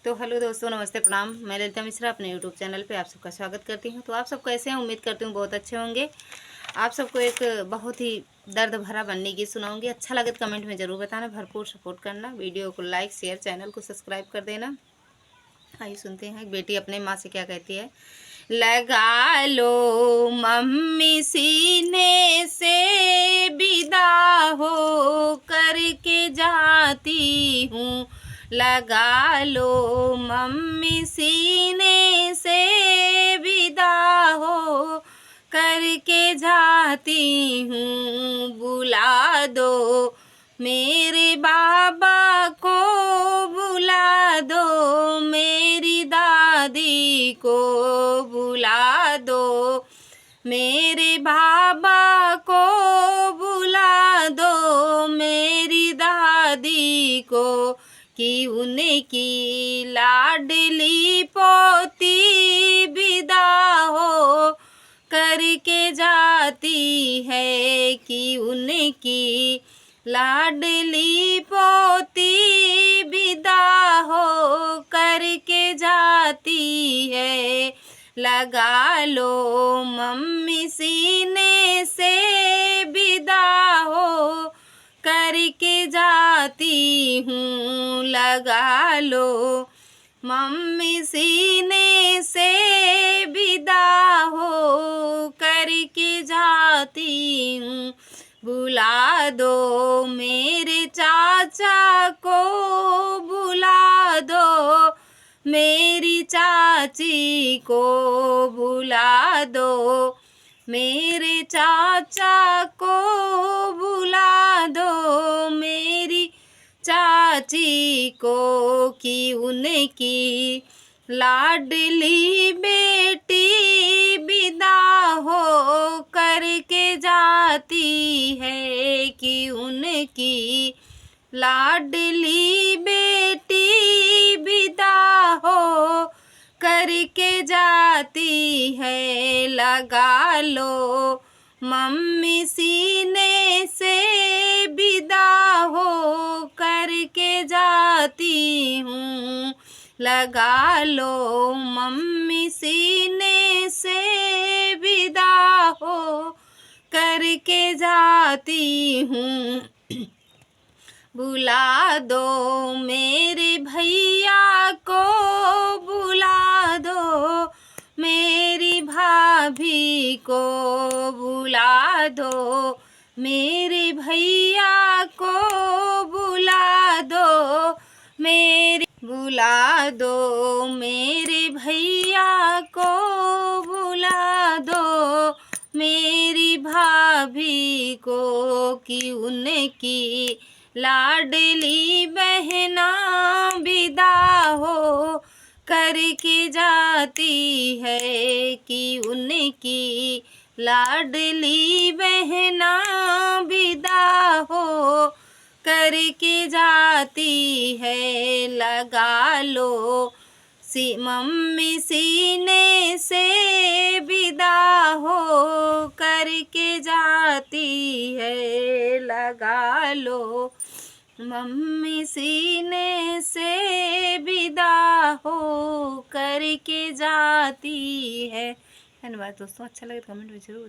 तो हेलो दोस्तों, नमस्ते, प्रणाम। मैं ललिता मिश्रा अपने यूट्यूब चैनल पे आप सबका स्वागत करती हूँ। तो आप सब कैसे हैं? उम्मीद करती हूँ बहुत अच्छे होंगे। आप सबको एक बहुत ही दर्द भरा बनने गीत सुनाऊंगी। अच्छा लगे तो कमेंट में ज़रूर बताना, भरपूर सपोर्ट करना, वीडियो को लाइक शेयर, चैनल को सब्सक्राइब कर देना। आइए सुनते हैं बेटी अपने माँ से क्या कहती है। लगा लो मम्मी सीने से विदा हो करके जाती हूँ। लगा लो मम्मी सीने से विदा हो करके जाती हूँ। बुला दो मेरे बाबा को, बुला दो मेरी दादी को, बुला दो मेरे बाबा को, बुला दो मेरी दादी को, कि उनकी लाडली पोती विदा हो करके जाती है। कि उनकी लाडली पोती विदा हो करके जाती है। लगा लो मम्मी सीने से विदा हो करके जाती हूँ। लगा लो मम्मी सीने से विदा हो करके जाती हूँ। बुला दो मेरे चाचा को, बुला दो मेरी चाची को, बुला दो मेरे चाचा को, बुला दो मेरी चाची को, कि उनकी लाडली बेटी विदा हो करके जाती है। कि उनकी लाडली बेटी विदा हो करके जाती है। लगा लो मम्मी सीने से विदा हो करके जाती हूँ। लगा लो मम्मी सीने से विदा हो करके जाती हूँ। बुला दो मेरे भैया को, बुला दो मेरी भाभी को, बुला दो मेरे भैया को, बुला दो बुला दो मेरे भैया को, बुला दो मेरी भाभी को, कि उनकी लाडली बहना विदा हो करके जाती है। कि उनकी लाडली बहना विदा हो करके जाती है। लगा लो मम्मी सीने से विदा हो करके जाती है। लगा लो मम्मी सीने से विदा हो करके जाती है। धन्यवाद दोस्तों, अच्छा लगे तो कमेंट में जरूर